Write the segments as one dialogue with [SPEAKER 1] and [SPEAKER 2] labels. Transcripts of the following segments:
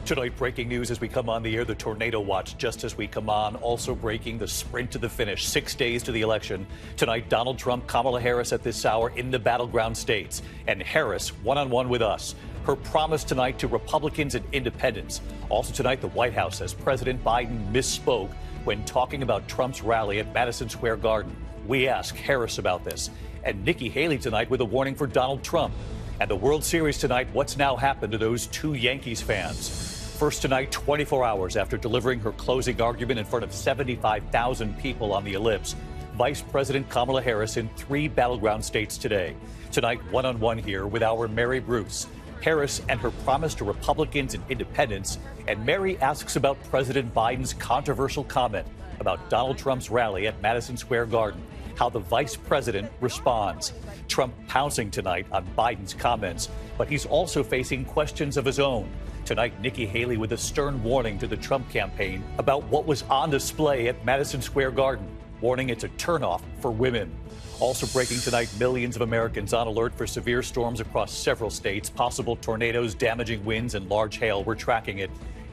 [SPEAKER 1] Tonight, breaking news as we come on the air, the tornado watch just as we come on. Also breaking, the sprint to the finish, 6 days to the election. Tonight, Donald Trump, Kamala Harris at this hour in the battleground states. And Harris one-on-one with us. Her promise tonight to Republicans and independents. Also tonight, the White House says President Biden misspoke when talking about Trump's rally at Madison Square Garden. We ask Harris about this. And Nikki Haley tonight with a warning for Donald Trump. And the World Series tonight, what's now happened to those two Yankees fans? First tonight, 24 hours after delivering her closing argument in front of 75,000 people on the ellipse, Vice President Kamala Harris in 3 battleground states today. Tonight, one-on-one here with our Mary Bruce. Harris and her promise to Republicans and independents. And Mary asks about President Biden's controversial comment about Donald Trump's rally at Madison Square Garden. How the vice president responds. Trump pouncing tonight on Biden's comments, but he's also facing questions of his own. Tonight, Nikki Haley with a stern warning to the Trump campaign about what was on display at Madison Square Garden, warning it's a turnoff for women. Also breaking tonight, millions of Americans on alert for severe storms across several states, possible tornadoes, damaging winds, and large hail. We're tracking it.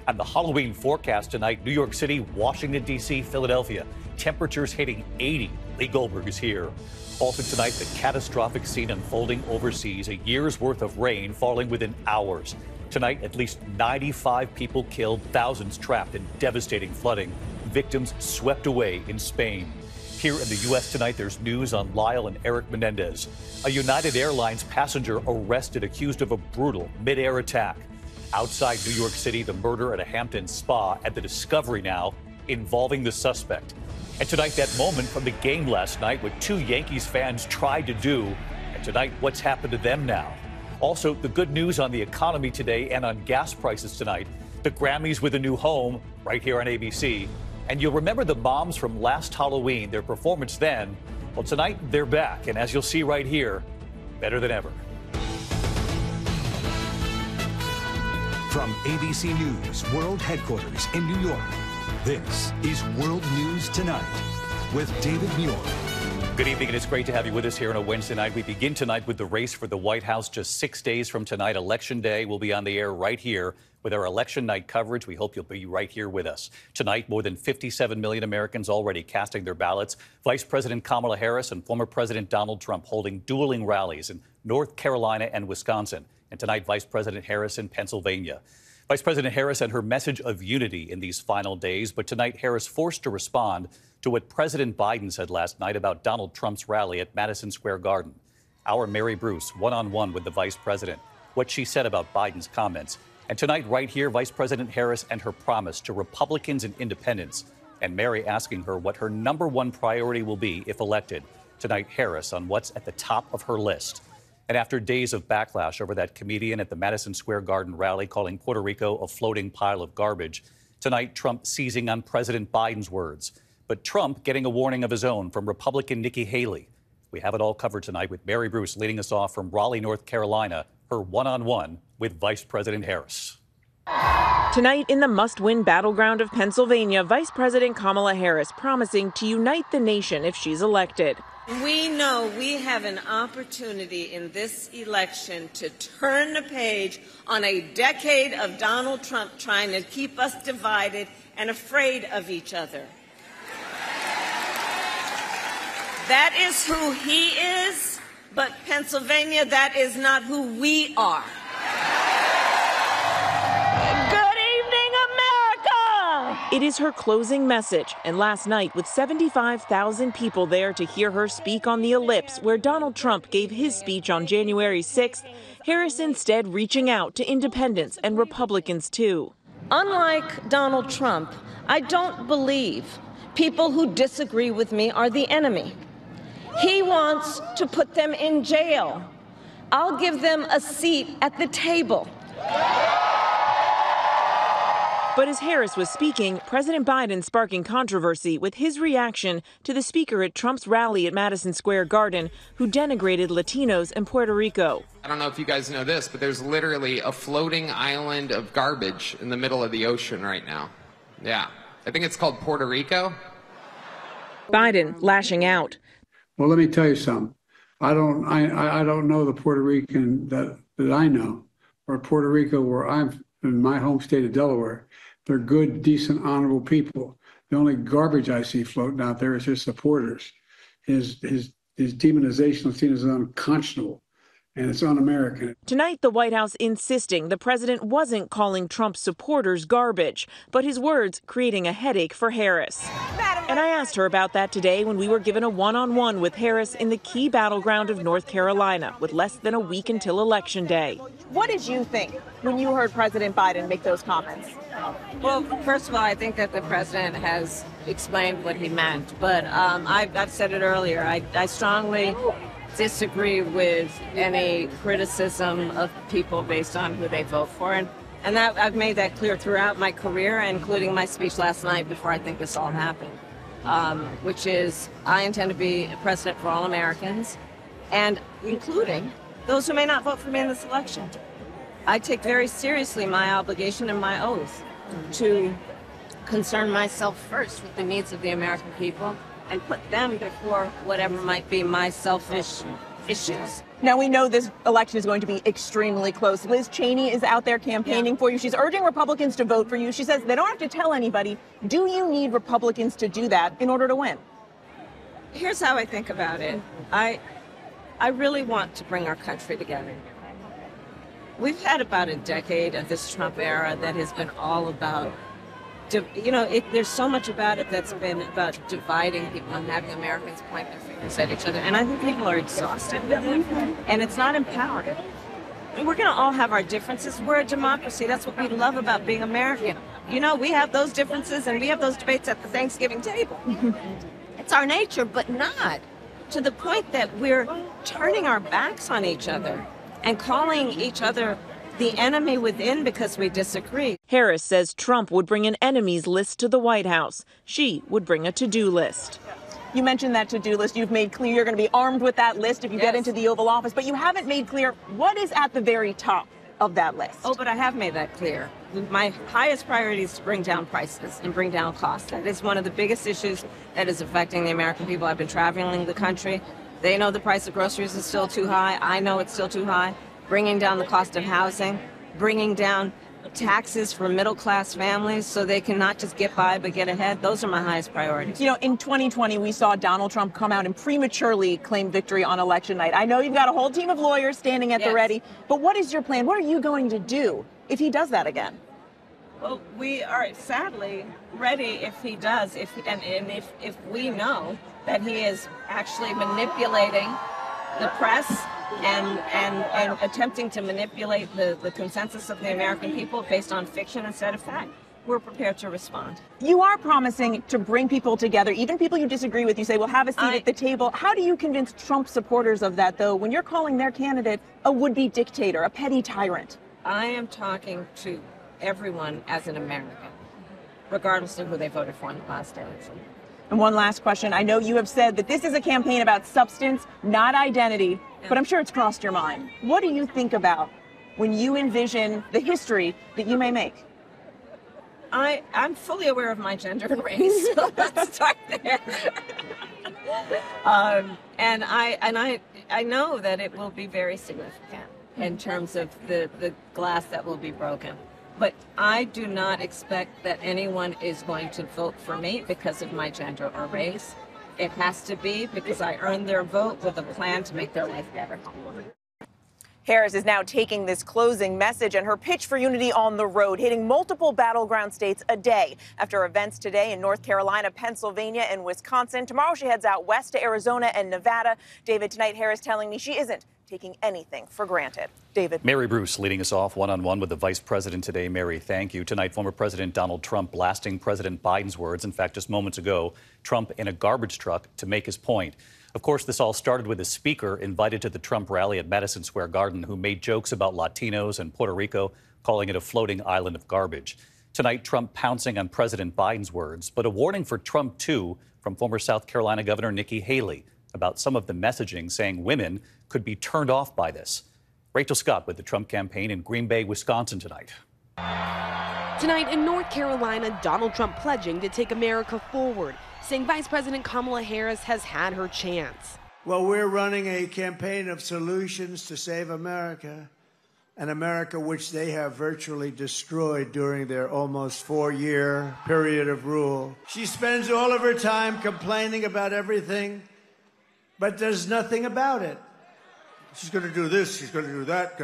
[SPEAKER 1] And the Halloween forecast tonight, New York City, Washington, D.C., Philadelphia. Temperatures hitting 80. Lee Goldberg is here. Also tonight, the catastrophic scene unfolding overseas, a year's worth of rain falling within hours. Tonight, at least 95 people killed, thousands trapped in devastating flooding, victims swept away in Spain. Here in the U.S. tonight, there's news on Lyle and Eric Menendez. A United Airlines passenger arrested, accused of a brutal mid-air attack. Outside New York City, the murder at a Hamptons spa at the Discovery now involving the suspect. And tonight, that moment from the game last night, what 2 Yankees fans tried to do. And tonight, what's happened to them now? Also, the good news on the economy today and on gas prices tonight. The GRAMMYS with a new home right here on ABC. And you'll remember the moms from last Halloween, their performance then. Well, tonight, they're back. And as you'll see right here, better than ever.
[SPEAKER 2] From ABC News World Headquarters in New York, this is World News Tonight with David Muir.
[SPEAKER 1] Good evening, and it's great to have you with us here on a Wednesday night. We begin tonight with the race for the White House. Just 6 days from tonight, Election Day. We'll be on the air right here with our election night coverage. We hope you'll be right here with us. Tonight, more than 57 million Americans already casting their ballots. Vice President Kamala Harris and former President Donald Trump holding dueling rallies in North Carolina and Wisconsin. And tonight, Vice President Harris in Pennsylvania. Vice President Harris and her message of unity in these final days. But tonight, Harris forced to respond to what President Biden said last night about Donald Trump's rally at Madison Square Garden. Our Mary Bruce, one-on-one with the vice president, what she said about Biden's comments. And tonight, right here, Vice President Harris and her promise to Republicans and independents. And Mary asking her what her #1 priority will be if elected. Tonight, Harris on what's at the top of her list. And after days of backlash over that comedian at the Madison Square Garden rally calling Puerto Rico a floating pile of garbage, tonight, Trump seizing on President Biden's words. But Trump getting a warning of his own from Republican Nikki Haley. We have it all covered tonight with Mary Bruce leading us off from Raleigh, North Carolina, her one-on-one with Vice President Harris.
[SPEAKER 3] Tonight in the must-win battleground of Pennsylvania, Vice President Kamala Harris promising to unite the nation if she's elected.
[SPEAKER 4] We know we have an opportunity in this election to turn the page on a decade of Donald Trump trying to keep us divided and afraid of each other. That is who he is, but Pennsylvania, that is not who we are.
[SPEAKER 3] Good evening, America! It is her closing message, and last night with 75,000 people there to hear her speak on the ellipse where Donald Trump gave his speech on January 6th, Harris instead reaching out to independents and Republicans too.
[SPEAKER 4] Unlike Donald Trump, I don't believe people who disagree with me are the enemy. He wants to put them in jail. I'll give them a seat at the table.
[SPEAKER 3] But as Harris was speaking, President Biden sparking controversy with his reaction to the speaker at Trump's rally at Madison Square Garden, who denigrated Latinos and Puerto Rico.
[SPEAKER 5] I don't know if you guys know this, but there's literally a floating island of garbage in the middle of the ocean right now. Yeah, I think it's called Puerto Rico.
[SPEAKER 3] Biden lashing out.
[SPEAKER 6] Well, let me tell you something. I don't know the Puerto Rican that I know, or Puerto Rico where I'm in my home state of Delaware. They're good, decent, honorable people. The only garbage I see floating out there is his supporters. His demonization is seen as unconscionable, and it's un-American.
[SPEAKER 3] Tonight, the White House insisting the president wasn't calling Trump supporters garbage, but his words creating a headache for Harris. And I asked her about that today when we were given a one-on-one with Harris in the key battleground of North Carolina with less than a week until Election Day.
[SPEAKER 7] What did you think when you heard President Biden make those comments?
[SPEAKER 4] Well, first of all, I think that the president has explained what he meant, but I've said it earlier. I strongly disagree with any criticism of people based on who they vote for. And that I've made that clear throughout my career, including my speech last night before I think this all happened, which is I intend to be a president for all Americans, and including those who may not vote for me in this election. I take very seriously my obligation and my oath to concern myself first with the needs of the American people and put them before whatever might be my selfish issues.
[SPEAKER 7] Now, we know this election is going to be extremely close. Liz Cheney is out there campaigning for you. She's urging Republicans to vote for you. She says they don't have to tell anybody. Do you need Republicans to do that in order to win?
[SPEAKER 4] Here's how I think about it. I really want to bring our country together. We've had about a decade of this Trump era that has been all about, there's so much about it that's been about dividing people and having Americans point their fingers at each other. And I think people are exhausted with it, and it's not empowering. We're going to all have our differences. We're a democracy. That's what we love about being American. We have those differences, and we have those debates at the Thanksgiving table. It's our nature, but not to the point that we're turning our backs on each other and calling each other the enemy within because we disagree.
[SPEAKER 3] Harris says Trump would bring an enemies list to the White House. She would bring a to-do list.
[SPEAKER 7] You mentioned that to-do list. You've made clear you're going to be armed with that list if you get into the Oval Office, but you haven't made clear what is at the very top of that list.
[SPEAKER 4] Oh, but I have made that clear. My highest priority is to bring down prices and bring down costs. That is one of the biggest issues that is affecting the American people. I've been traveling the country. They know the price of groceries is still too high. I know it's still too high. Bringing down the cost of housing, bringing down taxes for middle-class families so they can not just get by but get ahead. Those are my highest priorities.
[SPEAKER 7] In 2020, we saw Donald Trump come out and prematurely claim victory on election night. I know you've got a whole team of lawyers standing at the ready, but what is your plan? What are you going to do if he does that again?
[SPEAKER 4] Well, we are sadly ready if he does, if we know that he is actually manipulating the press and attempting to manipulate the consensus of the American people based on fiction instead of fact. We're prepared to respond.
[SPEAKER 7] You are promising to bring people together, even people you disagree with. You say, well, have a seat at the table. How do you convince Trump supporters of that, though, when you're calling their candidate a would-be dictator, a petty tyrant?
[SPEAKER 4] I am talking to everyone as an American, regardless of who they voted for in the last election.
[SPEAKER 7] And one last question. I know you have said that this is a campaign about substance, not identity, but I'm sure it's crossed your mind. What do you think about when you envision the history that you may make?
[SPEAKER 4] I'm fully aware of my gender and race, so let's start there. And I know that it will be very significant in terms of the glass that will be broken. But I do not expect that anyone is going to vote for me because of my gender or race. It has to be because I earned their vote with a plan to make their life better.
[SPEAKER 7] Harris is now taking this closing message and her pitch for unity on the road, hitting multiple battleground states a day after events today in North Carolina, Pennsylvania, and Wisconsin. Tomorrow she heads out west to Arizona and Nevada. David, tonight Harris telling me she isn't taking anything for granted. David.
[SPEAKER 1] Mary Bruce leading us off one-on-one with the vice president today. Mary, thank you. Tonight, former President Donald Trump blasting President Biden's words. In fact, just moments ago, Trump in a garbage truck to make his point. Of course, this all started with a speaker invited to the Trump rally at Madison Square Garden who made jokes about Latinos and Puerto Rico, calling it a floating island of garbage. Tonight, Trump pouncing on President Biden's words, but a warning for Trump, too, from former South Carolina Governor Nikki Haley about some of the messaging, saying women could be turned off by this. Rachel Scott with the Trump campaign in Green Bay, Wisconsin tonight.
[SPEAKER 8] Tonight in North Carolina, Donald Trump pledging to take America forward, saying Vice President Kamala Harris has had her chance.
[SPEAKER 9] Well, we're running a campaign of solutions to save America. an America which they have virtually destroyed during their almost 4-year period of rule. She spends all of her time complaining about everything, but does nothing about it. She's going to do this, she's going to do that.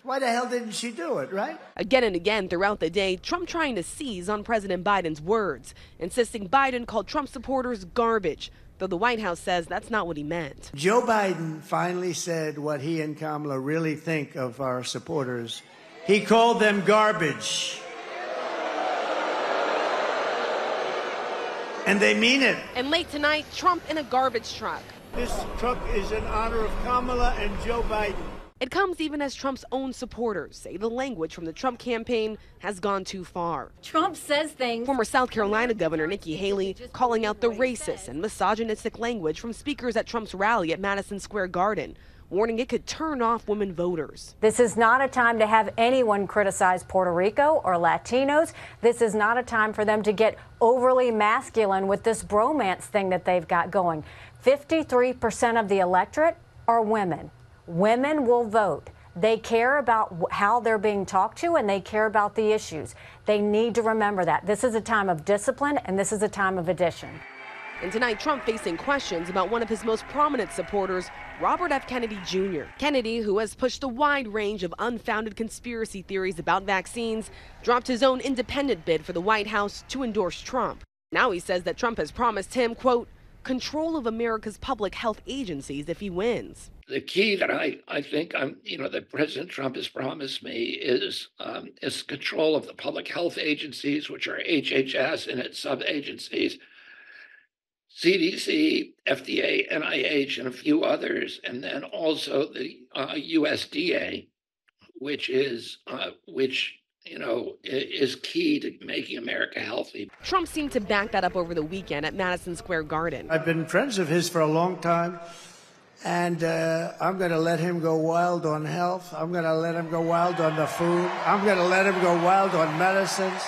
[SPEAKER 9] Why the hell didn't she do it, right?
[SPEAKER 8] Again and again throughout the day, Trump trying to seize on President Biden's words, insisting Biden called Trump supporters garbage, though the White House says that's not what he meant.
[SPEAKER 9] Joe Biden finally said what he and Kamala really think of our supporters. He called them garbage. And they mean it.
[SPEAKER 8] And late tonight, Trump in a garbage truck.
[SPEAKER 9] This truck is in honor of Kamala and Joe Biden.
[SPEAKER 8] It comes even as Trump's own supporters say the language from the Trump campaign has gone too far.
[SPEAKER 10] Trump says things.
[SPEAKER 8] Former South Carolina Governor Nikki Haley calling out the racist and misogynistic language from speakers at Trump's rally at Madison Square Garden, warning it could turn off women voters.
[SPEAKER 10] This is not a time to have anyone criticize Puerto Rico or Latinos. This is not a time for them to get overly masculine with this bromance thing that they've got going. 53% of the electorate are women. Women will vote. They care about how they're being talked to, and they care about the issues. They need to remember that. This is a time of discipline, and this is a time of addition.
[SPEAKER 8] And tonight, Trump facing questions about one of his most prominent supporters, Robert F. Kennedy Jr. Kennedy, who has pushed a wide range of unfounded conspiracy theories about vaccines, dropped his own independent bid for the White House to endorse Trump. Now he says that Trump has promised him, quote, control of America's public health agencies if he wins.
[SPEAKER 11] The key that I think that President Trump has promised me is control of the public health agencies, which are HHS and its sub-agencies, CDC, FDA, NIH, and a few others, and then also the USDA, which is key to making America healthy.
[SPEAKER 8] Trump seemed to back that up over the weekend at Madison Square Garden.
[SPEAKER 9] I've been friends of his for a long time, and I'm going to let him go wild on health. I'm going to let him go wild on the food. I'm going to let him go wild on medicines.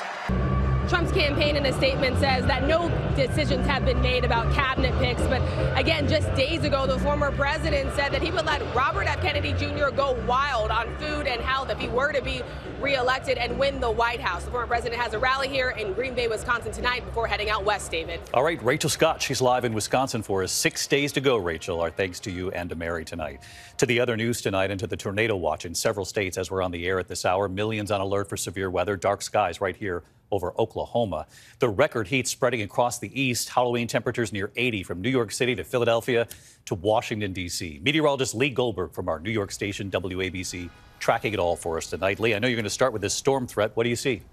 [SPEAKER 8] Trump's campaign in a statement says that no decisions have been made about cabinet picks. But again, just days ago, the former president said that he would let Robert F. Kennedy Jr. go wild on food and health if he were to be reelected and win the White House. The former president has a rally here in Green Bay, Wisconsin tonight before heading out west, David.
[SPEAKER 1] All right, Rachel Scott, she's live in Wisconsin for us. 6 days to go, Rachel. Our thanks to you and to Mary tonight. To the other news tonight and to the tornado watch in several states as we're on the air at this hour. Millions on alert for severe weather, dark skies right here over Oklahoma. The record heat spreading across the east. Halloween temperatures near 80 from New York City to Philadelphia to Washington, D.C. Meteorologist Lee Goldberg from our New York station, WABC, tracking it all for us tonight. Lee, I know you're going to start with this storm threat. What do you see?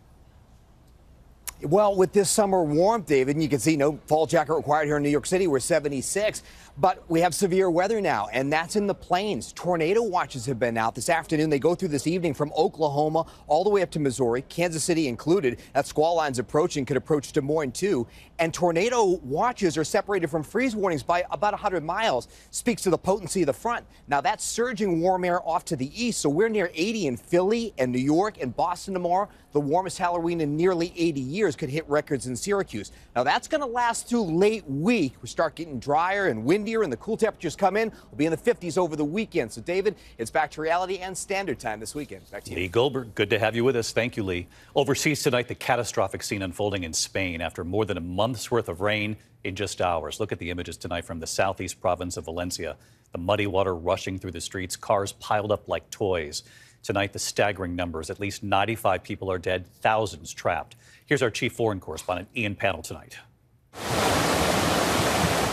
[SPEAKER 12] Well, with this summer warmth, David, and you can see no fall jacket required here in New York City. We're 76. But we have severe weather now, and that's in the plains. Tornado watches have been out this afternoon. They go through this evening from Oklahoma all the way up to Missouri, Kansas City included. That squall line's approaching, could approach Des Moines too. And tornado watches are separated from freeze warnings by about 100 miles. Speaks to the potency of the front. Now that's surging warm air off to the east, so we're near 80 in Philly and New York and Boston tomorrow. The warmest Halloween in nearly 80 years could hit records in Syracuse. Now that's going to last through late week. We start getting drier and windier, and the cool temperatures come in. We'll be in the 50s over the weekend. So, David, it's back to reality and standard time this weekend. Back to you.
[SPEAKER 1] Lee Goldberg, good to have you with us. Thank you, Lee. Overseas tonight, the catastrophic scene unfolding in Spain after more than a month's worth of rain in just hours. Look at the images tonight from the southeast province of Valencia. The muddy water rushing through the streets, cars piled up like toys. Tonight, the staggering numbers. At least 95 people are dead, thousands trapped. Here's our chief foreign correspondent, Ian Pannell, tonight.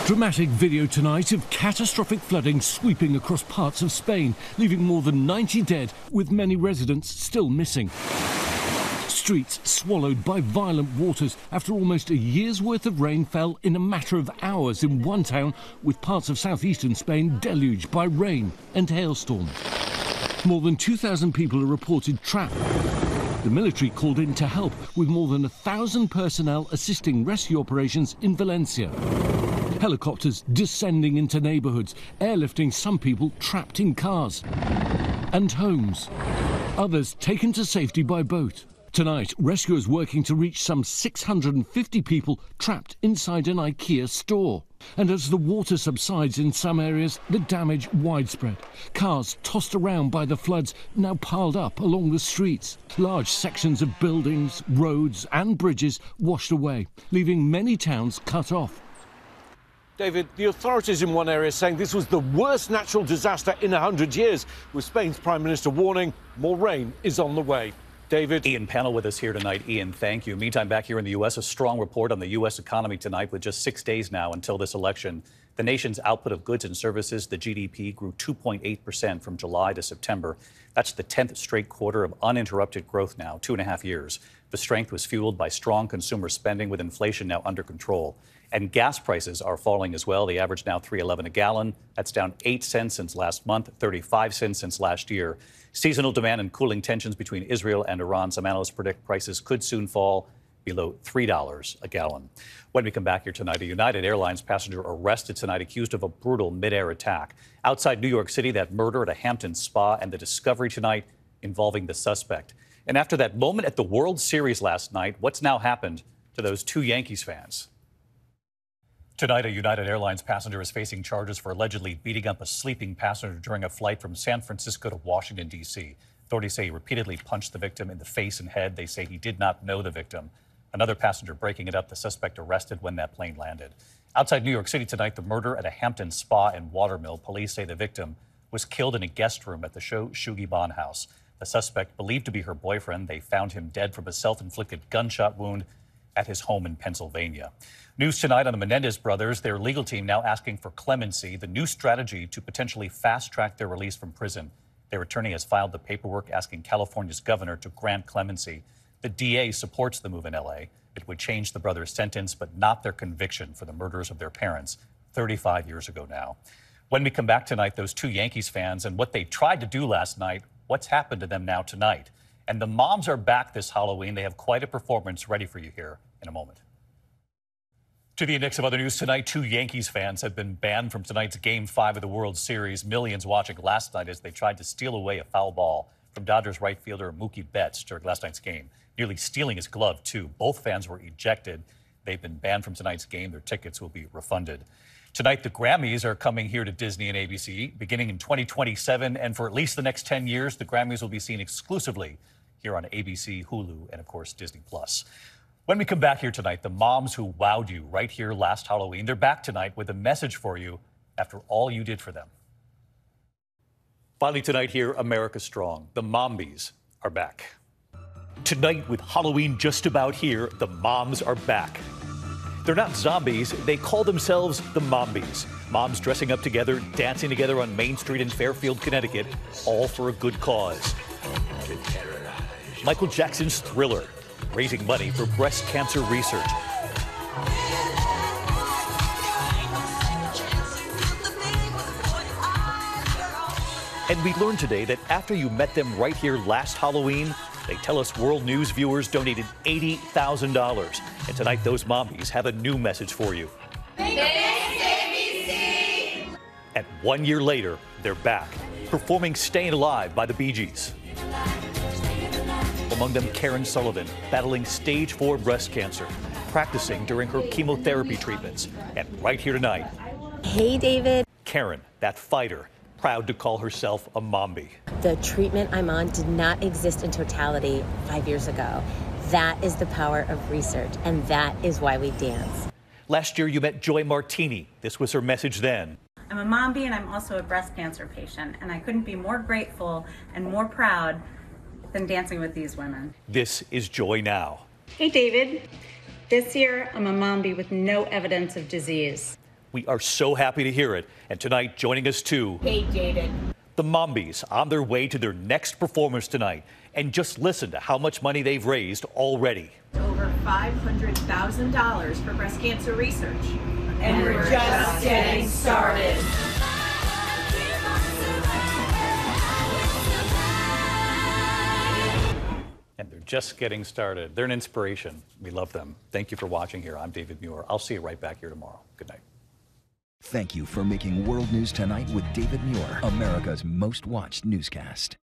[SPEAKER 13] Dramatic video tonight of catastrophic flooding sweeping across parts of Spain, leaving more than 90 dead, with many residents still missing. Streets swallowed by violent waters after almost a year's worth of rain fell in a matter of hours in one town, with parts of southeastern Spain deluged by rain and hailstorms. More than 2,000 people are reported trapped. The military called in to help, with more than 1,000 personnel assisting rescue operations in Valencia. Helicopters descending into neighbourhoods, airlifting some people trapped in cars and homes. Others taken to safety by boat. Tonight, rescuers working to reach some 650 people trapped inside an IKEA store. And as the water subsides in some areas, the damage widespread. Cars tossed around by the floods now piled up along the streets. Large sections of buildings, roads and bridges washed away, leaving many towns cut off.
[SPEAKER 14] David, the authorities in one area saying this was the worst natural disaster in 100 years, with Spain's Prime Minister warning more rain is on the way. David.
[SPEAKER 1] Ian Pannell with us here tonight. Ian, thank you. Meantime, back here in the U.S., a strong report on the U.S. economy tonight with just 6 days now until this election. The nation's output of goods and services, the GDP, grew 2.8% from July to September. That's the 10th straight quarter of uninterrupted growth now, 2.5 years. The strength was fueled by strong consumer spending with inflation now under control. And gas prices are falling as well. The average now $3.11 a gallon. That's down 8 cents since last month, 35 cents since last year. Seasonal demand and cooling tensions between Israel and Iran. Some analysts predict prices could soon fall below $3 a gallon. When we come back here tonight, a United Airlines passenger arrested tonight accused of a brutal mid-air attack. Outside New York City, that murder at a Hamptons spa and the discovery tonight involving the suspect. And after that moment at the World Series last night, what's now happened to those two Yankees fans? Tonight, a United Airlines passenger is facing charges for allegedly beating up a sleeping passenger during a flight from San Francisco to Washington, D.C. Authorities say he repeatedly punched the victim in the face and head. They say he did not know the victim. Another passenger breaking it up, the suspect arrested when that plane landed. Outside New York City tonight, the murder at a Hamptons spa and watermill. Police say the victim was killed in a guest room at the Shugi Bond House. The suspect, believed to be her boyfriend, they found him dead from a self-inflicted gunshot wound at his home in Pennsylvania. News tonight on the Menendez brothers, their legal team now asking for clemency, the new strategy to potentially fast-track their release from prison. Their attorney has filed the paperwork asking California's governor to grant clemency. The DA supports the move in L.A. It would change the brothers' sentence, but not their conviction for the murders of their parents 35 years ago now. When we come back tonight, those two Yankees fans and what they tried to do last night, what's happened to them now tonight? And the moms are back this Halloween. They have quite a performance ready for you here in a moment. To the index of other news tonight, two Yankees fans have been banned from tonight's Game 5 of the World Series. Millions watching last night as they tried to steal away a foul ball from Dodgers right fielder Mookie Betts during last night's game, nearly stealing his glove, too. Both fans were ejected. They've been banned from tonight's game. Their tickets will be refunded. Tonight, the Grammys are coming here to Disney and ABC beginning in 2027. And for at least the next 10 years, the Grammys will be seen exclusively here on ABC, Hulu, and, of course, Disney+. When we come back here tonight, the moms who wowed you right here last Halloween, they're back tonight with a message for you after all you did for them. Finally tonight here, America Strong. The MOMbies are back. Tonight, with Halloween just about here, the moms are back. They're not zombies. They call themselves the MOMbies. Moms dressing up together, dancing together on Main Street in Fairfield, Connecticut, all for a good cause. Michael Jackson's Thriller, raising money for breast cancer research. And we learned today that after you met them right here last Halloween, they tell us World News viewers donated $80,000. And tonight, those MOMbies have a new message for you. Thanks, ABC! And 1 year later, they're back, performing Stayin' Alive by the Bee Gees. Among them, Karen Sullivan, battling stage 4 breast cancer, practicing during her chemotherapy treatments. And right here tonight,
[SPEAKER 15] hey, David.
[SPEAKER 1] Karen, that fighter, proud to call herself a MOMbie.
[SPEAKER 15] The treatment I'm on did not exist in totality 5 years ago. That is the power of research, and that is why we dance.
[SPEAKER 1] Last year, you met Joy Martini. This was her message then.
[SPEAKER 16] I'm a MOMbie, and I'm also a breast cancer patient, and I couldn't be more grateful and more proud than dancing with these women.
[SPEAKER 1] This is Joy now.
[SPEAKER 16] Hey, David. This year, I'm a MOMbie with no evidence of disease.
[SPEAKER 1] We are so happy to hear it. And tonight, joining us too.
[SPEAKER 16] Hey, David.
[SPEAKER 1] The MOMbies on their way to their next performance tonight. And just listen to how much money they've raised already.
[SPEAKER 16] Over $500,000 for breast cancer research.
[SPEAKER 17] And we're just getting started.
[SPEAKER 1] And they're just getting started. They're an inspiration. We love them. Thank you for watching here. I'm David Muir. I'll see you right back here tomorrow. Good night.
[SPEAKER 18] Thank you for making World News Tonight with David Muir, America's most watched newscast.